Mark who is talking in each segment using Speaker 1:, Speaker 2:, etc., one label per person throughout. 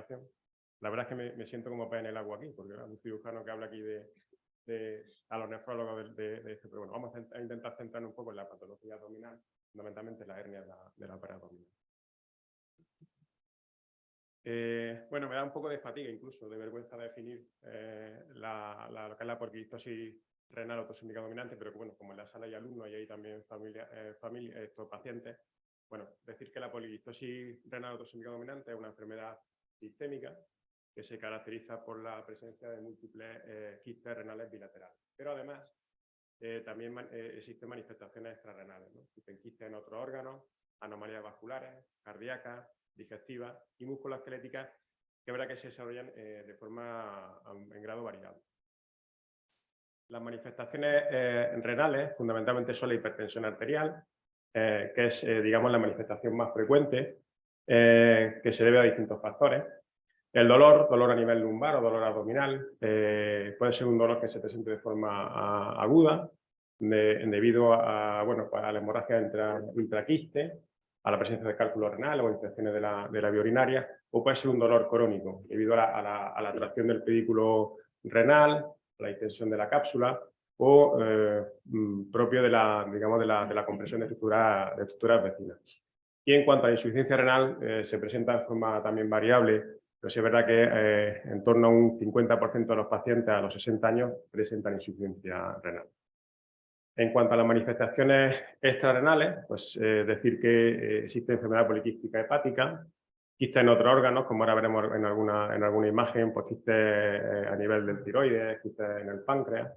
Speaker 1: presentación. La verdad es que me siento como pez en el agua aquí, porque era un cirujano que habla aquí a los nefrólogos de esto. Pero bueno, vamos a intentar centrarnos un poco en la patología abdominal, fundamentalmente la hernia de la pared abdominal. Bueno, me da un poco de fatiga, incluso de vergüenza definir lo que es la poliquistosis renal autosómica dominante, pero que, bueno, como en la sala hay alumnos y hay también pacientes, bueno, decir que la poliquistosis renal autosómica dominante es una enfermedad sistémica que se caracteriza por la presencia de múltiples quistes renales bilaterales. Pero además también existen manifestaciones extrarrenales, ¿no? Existen quistes en otros órganos, anomalías vasculares, cardíacas, digestivas y musculoesqueléticas, que es verdad que se desarrollan de forma en grado variable. Las manifestaciones renales fundamentalmente son la hipertensión arterial, que es, digamos, la manifestación más frecuente, que se debe a distintos factores. El dolor a nivel lumbar o dolor abdominal, puede ser un dolor que se presente de forma aguda, debido a la hemorragia intraquiste, a la presencia de cálculo renal o infecciones de la vía urinaria, o puede ser un dolor crónico, debido a la atracción del pedículo renal, la distensión de la cápsula, o propio de la compresión de estructuras vecinas. Y en cuanto a la insuficiencia renal, se presenta de forma también variable, pero sí es verdad que en torno a un 50% de los pacientes a los 60 años presentan insuficiencia renal. En cuanto a las manifestaciones extrarrenales, pues decir que existe enfermedad poliquística hepática, quistes en otros órganos, como ahora veremos en alguna imagen, pues quistes a nivel del tiroides, quistes en el páncreas,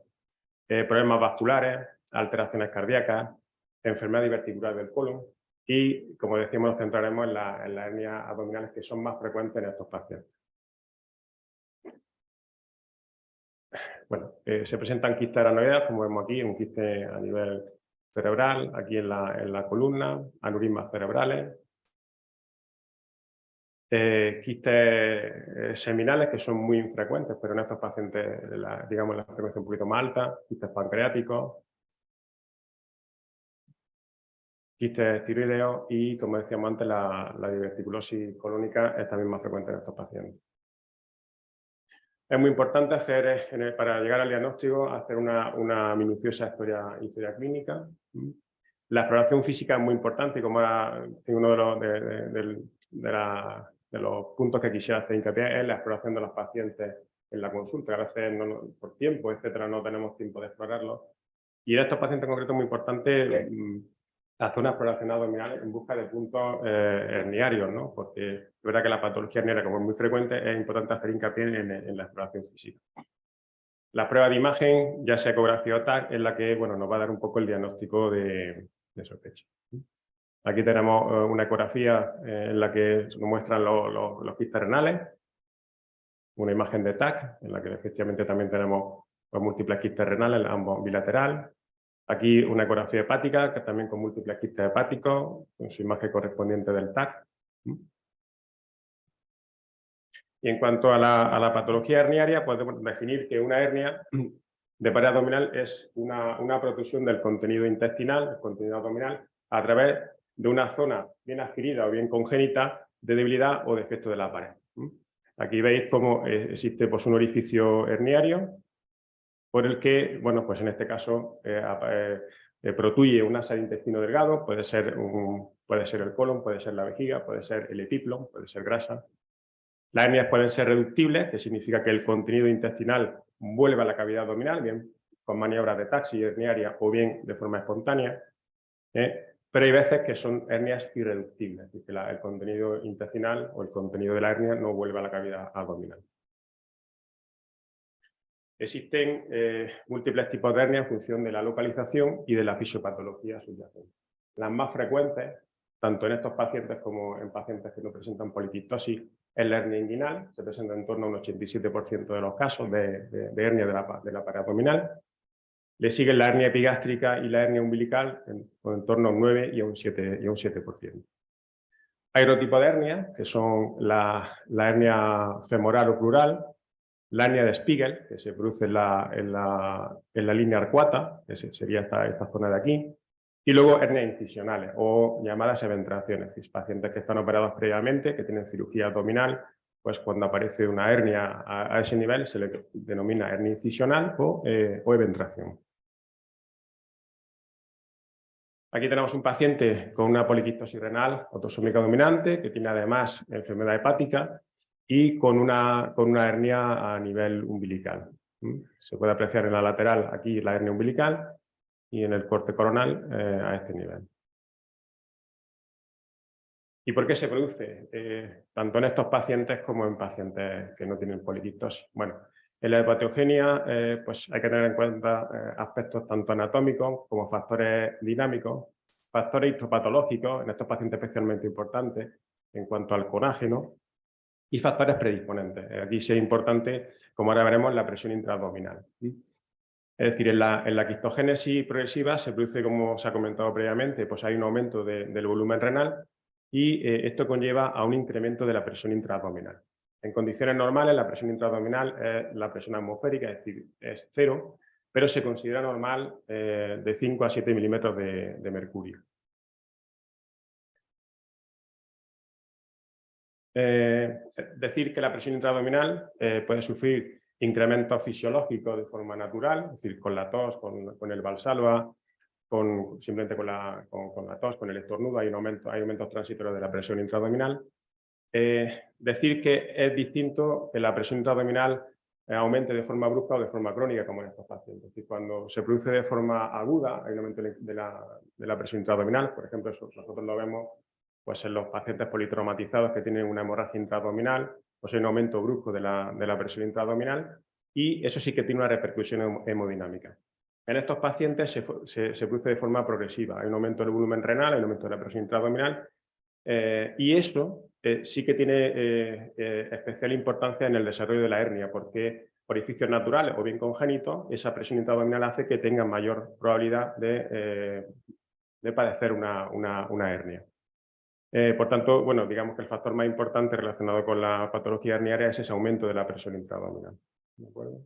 Speaker 1: problemas vasculares, alteraciones cardíacas, enfermedad diverticular del colon y, como decíamos, nos centraremos en las hernias abdominales que son más frecuentes en estos pacientes. Bueno, se presentan quistes aranoides, como vemos aquí, un quiste a nivel cerebral, aquí en la columna, aneurismas cerebrales, quistes seminales que son muy infrecuentes, pero en estos pacientes, digamos, la frecuencia un poquito más alta, quistes pancreáticos, quistes tiroideos y, como decíamos antes, la diverticulosis colónica es también más frecuente en estos pacientes. Es muy importante para llegar al diagnóstico, hacer una minuciosa historia clínica. La exploración física es muy importante y, como era uno de los puntos que quisiera hacer hincapié, es la exploración de los pacientes en la consulta. A veces por tiempo, etcétera, no tenemos tiempo de explorarlos. Y en estos pacientes en concreto es muy importante hacer una exploración abdominal en busca de puntos herniarios, ¿no? Porque es verdad que la patología herniaria, como es muy frecuente, es importante hacer hincapié en la exploración física. La prueba de imagen, ya sea ecografía o TAC, es la que nos va a dar un poco el diagnóstico de sospecha. Aquí tenemos una ecografía en la que nos muestran los quistes renales, una imagen de TAC, en la que efectivamente también tenemos los múltiples quistes renales, ambos bilateral. Aquí una ecografía hepática, que también con múltiples quistes hepáticos, con su imagen correspondiente del TAC. Y en cuanto a la patología herniaria, podemos definir que una hernia de pared abdominal es una protrusión del contenido intestinal, el contenido abdominal, a través de una zona bien adquirida o bien congénita de debilidad o defecto de la pared. Aquí veis cómo existe pues, un orificio herniario, por el que, pues en este caso, protruye un asa de intestino delgado, puede ser el colon, puede ser la vejiga, puede ser el epiplon, puede ser grasa. Las hernias pueden ser reductibles, que significa que el contenido intestinal vuelve a la cavidad abdominal, bien con maniobras de taxis herniaria o bien de forma espontánea, pero hay veces que son hernias irreductibles, es decir, que el contenido intestinal o el contenido de la hernia no vuelve a la cavidad abdominal. Existen múltiples tipos de hernias en función de la localización y de la fisiopatología subyacente. Las más frecuentes, tanto en estos pacientes como en pacientes que no presentan poliquistosis, es la hernia inguinal, se presenta en torno a un 87% de los casos de hernia de la pared abdominal. Le siguen la hernia epigástrica y la hernia umbilical, en torno a un 9 y a un 7%. Hay otro tipo de hernias, que son la hernia femoral o plural, la hernia de Spiegel, que se produce en la línea arcuata, que sería esta zona de aquí, y luego hernias incisionales o llamadas eventraciones, es decir, pacientes que están operados previamente, que tienen cirugía abdominal pues cuando aparece una hernia a ese nivel se le denomina hernia incisional o eventración. Aquí tenemos un paciente con una poliquistosis renal autosómica dominante, que tiene además enfermedad hepática y con una hernia a nivel umbilical. Se puede apreciar en la lateral aquí la hernia umbilical y en el corte coronal a este nivel. ¿Y por qué se produce? Tanto en estos pacientes como en pacientes que no tienen poliquistosis. Bueno, en la hepatogenia pues hay que tener en cuenta aspectos tanto anatómicos como factores dinámicos, factores histopatológicos, en estos pacientes especialmente importantes en cuanto al colágeno, y factores predisponentes. Aquí sí es importante, como ahora veremos, la presión intraabdominal. Es decir, en la quistogénesis progresiva se produce, como se ha comentado previamente, pues hay un aumento del volumen renal y esto conlleva a un incremento de la presión intraabdominal. En condiciones normales la presión intraabdominal es la presión atmosférica, es decir, es 0, pero se considera normal de 5 a 7 milímetros de mercurio. Decir que la presión intraabdominal puede sufrir incrementos fisiológicos de forma natural, es decir, con la tos, con el Valsalva, simplemente con la tos, con el estornudo, hay aumentos transitorios de la presión intraabdominal. Decir que es distinto que la presión intraabdominal aumente de forma brusca o de forma crónica, como en estos pacientes. Es decir, cuando se produce de forma aguda, hay un aumento de la presión intraabdominal, por ejemplo, nosotros lo vemos pues, en los pacientes politraumatizados que tienen una hemorragia intraabdominal, pues hay un aumento brusco de la presión intraabdominal y eso sí que tiene una repercusión hemodinámica. En estos pacientes se produce de forma progresiva, hay un aumento del volumen renal, hay un aumento de la presión intraabdominal y esto sí que tiene especial importancia en el desarrollo de la hernia, porque por orificios naturales o bien congénitos, esa presión intraabdominal hace que tengan mayor probabilidad de padecer una hernia. Por tanto, bueno, digamos que el factor más importante relacionado con la patología herniaria es ese aumento de la presión intraabdominal. ¿De acuerdo?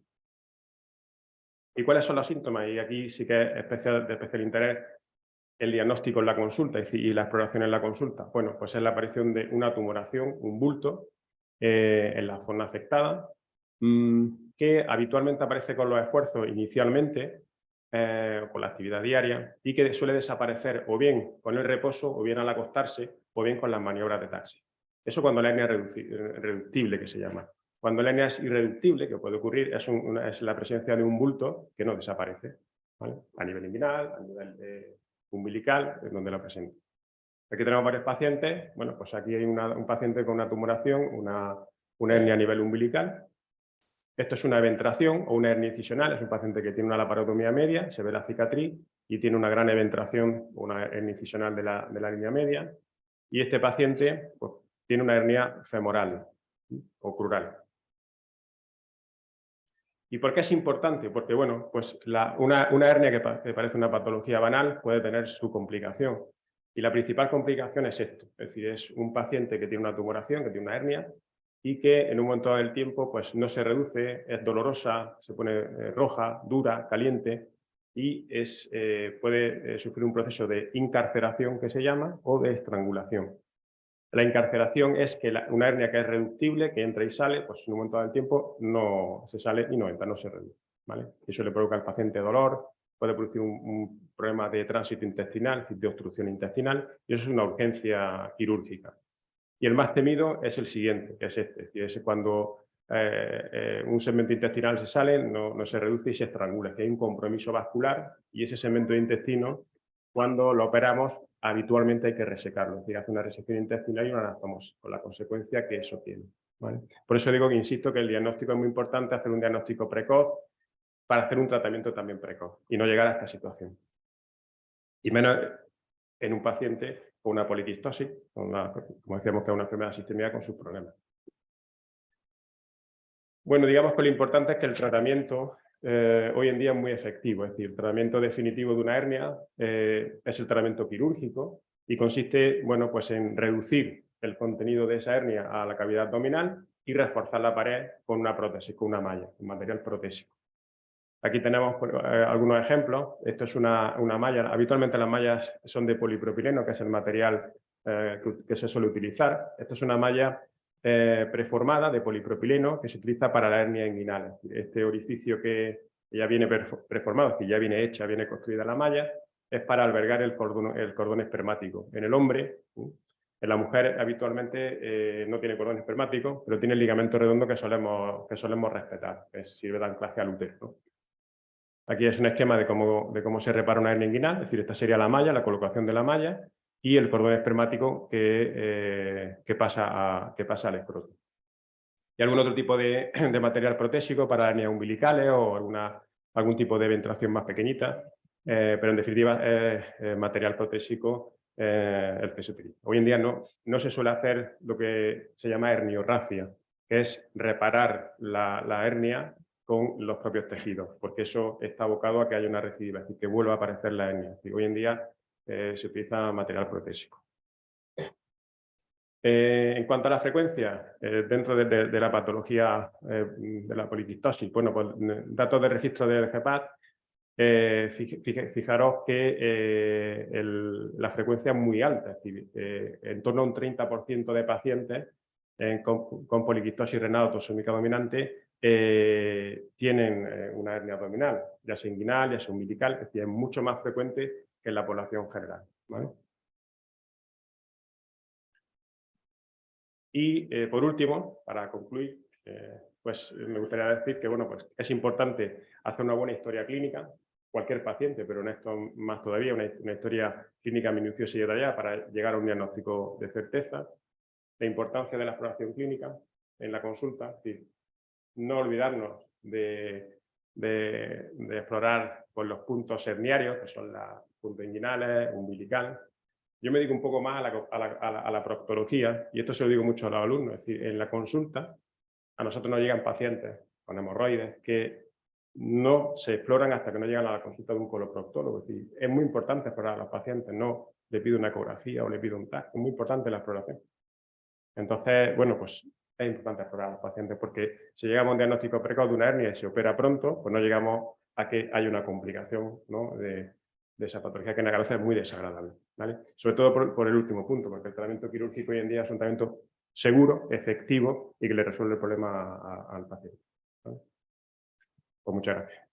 Speaker 1: ¿Y cuáles son los síntomas? Y aquí sí que es de especial interés el diagnóstico en la consulta y la exploración en la consulta. Bueno, pues es la aparición de una tumoración, un bulto, en la zona afectada, que habitualmente aparece con los esfuerzos inicialmente, con la actividad diaria, y que suele desaparecer o bien con el reposo, o bien al acostarse, o bien con las maniobras de taxi. Eso cuando la hernia es reductible, que se llama. Cuando la hernia es irreductible, que puede ocurrir, es la presencia de un bulto que no desaparece, ¿vale? A nivel inguinal, a nivel umbilical, es donde lo presenta. Aquí tenemos varios pacientes. Bueno, pues aquí hay un paciente con una tumoración, una hernia a nivel umbilical. Esto es una eventración o una hernia incisional, es un paciente que tiene una laparotomía media, se ve la cicatriz y tiene una gran eventración, una hernia incisional de la línea media. Y este paciente pues, tiene una hernia femoral o crural. ¿Y por qué es importante? Porque, bueno, pues una hernia que parece una patología banal puede tener su complicación. Y la principal complicación es esto, es decir, es un paciente que tiene una tumoración, que tiene una hernia, y que en un momento del tiempo pues, no se reduce, es dolorosa, se pone roja, dura, caliente, y puede sufrir un proceso de incarceración, que se llama, o de estrangulación. La incarceración es que una hernia que es reductible, que entra y sale, pues en un momento del tiempo no se sale y no entra, no se reduce, ¿vale? Eso le provoca al paciente dolor, puede producir un problema de tránsito intestinal, de obstrucción intestinal, y eso es una urgencia quirúrgica. Y el más temido es el siguiente, que es este, que es cuando un segmento intestinal se sale, no se reduce y se estrangula, que hay un compromiso vascular y ese segmento de intestino, cuando lo operamos, habitualmente hay que resecarlo, es decir, hace una resección intestinal y una anastomosis, con la consecuencia que eso tiene, ¿vale? Por eso digo que insisto que el diagnóstico es muy importante, hacer un diagnóstico precoz para hacer un tratamiento también precoz y no llegar a esta situación. Y menos en un paciente con una poliquistosis, como decíamos que es una enfermedad sistémica con sus problemas. Bueno, digamos que lo importante es que el tratamiento hoy en día es muy efectivo, es decir, el tratamiento definitivo de una hernia es el tratamiento quirúrgico y consiste, bueno, pues en reducir el contenido de esa hernia a la cavidad abdominal y reforzar la pared con una prótesis, con una malla, un material protésico. Aquí tenemos algunos ejemplos. Esto es una malla. Habitualmente las mallas son de polipropileno, que es el material que se suele utilizar. Esto es una malla preformada de polipropileno que se utiliza para la hernia inguinal. Este orificio que ya viene preformado, que ya viene hecha, viene construida la malla, es para albergar el cordón espermático. En el hombre, en la mujer habitualmente no tiene cordón espermático, pero tiene el ligamento redondo que solemos respetar, que sirve de anclaje al útero, ¿no? Aquí es un esquema de cómo se repara una hernia inguinal, es decir, esta sería la malla, la colocación de la malla y el cordón espermático que pasa al escroto. Y algún otro tipo de material protésico para hernias umbilicales o algún tipo de ventración más pequeñita, pero en definitiva es material protésico el que se utiliza. Hoy en día no se suele hacer lo que se llama herniorrafia, que es reparar la hernia con los propios tejidos, porque eso está abocado a que haya una recidiva, es decir, que vuelva a aparecer la hernia. Hoy en día se utiliza material protésico. En cuanto a la frecuencia, dentro de la patología de la poliquistosis, bueno, pues datos de registro del GEPAT, fijaros que la frecuencia es muy alta, es decir, en torno a un 30% de pacientes con poliquistosis renal autosómica dominante tienen una hernia abdominal, ya sea inguinal, ya sea umbilical, es decir, es mucho más frecuente que en la población general, ¿vale? Y por último, para concluir, pues me gustaría decir que bueno, pues es importante hacer una buena historia clínica, cualquier paciente, pero en esto más todavía, una historia clínica minuciosa y detallada para llegar a un diagnóstico de certeza. La importancia de la exploración clínica en la consulta, es decir, no olvidarnos de explorar pues, los puntos herniarios, que son los puntos inguinales, umbilical. Yo me dedico un poco más a la proctología, y esto se lo digo mucho a los alumnos, es decir, en la consulta a nosotros nos llegan pacientes con hemorroides que no se exploran hasta que no llegan a la consulta de un coloproctólogo. Es decir, es muy importante explorar a los pacientes, no le pido una ecografía o le pido un TAC, es muy importante la exploración. Entonces, bueno, pues es importante explorar a los pacientes porque si llegamos a un diagnóstico precoz de una hernia y se opera pronto, pues no llegamos a que haya una complicación, ¿no? de esa patología que en la cabeza es muy desagradable, ¿vale? Sobre todo por el último punto, porque el tratamiento quirúrgico hoy en día es un tratamiento seguro, efectivo y que le resuelve el problema al paciente, ¿vale? Pues muchas gracias.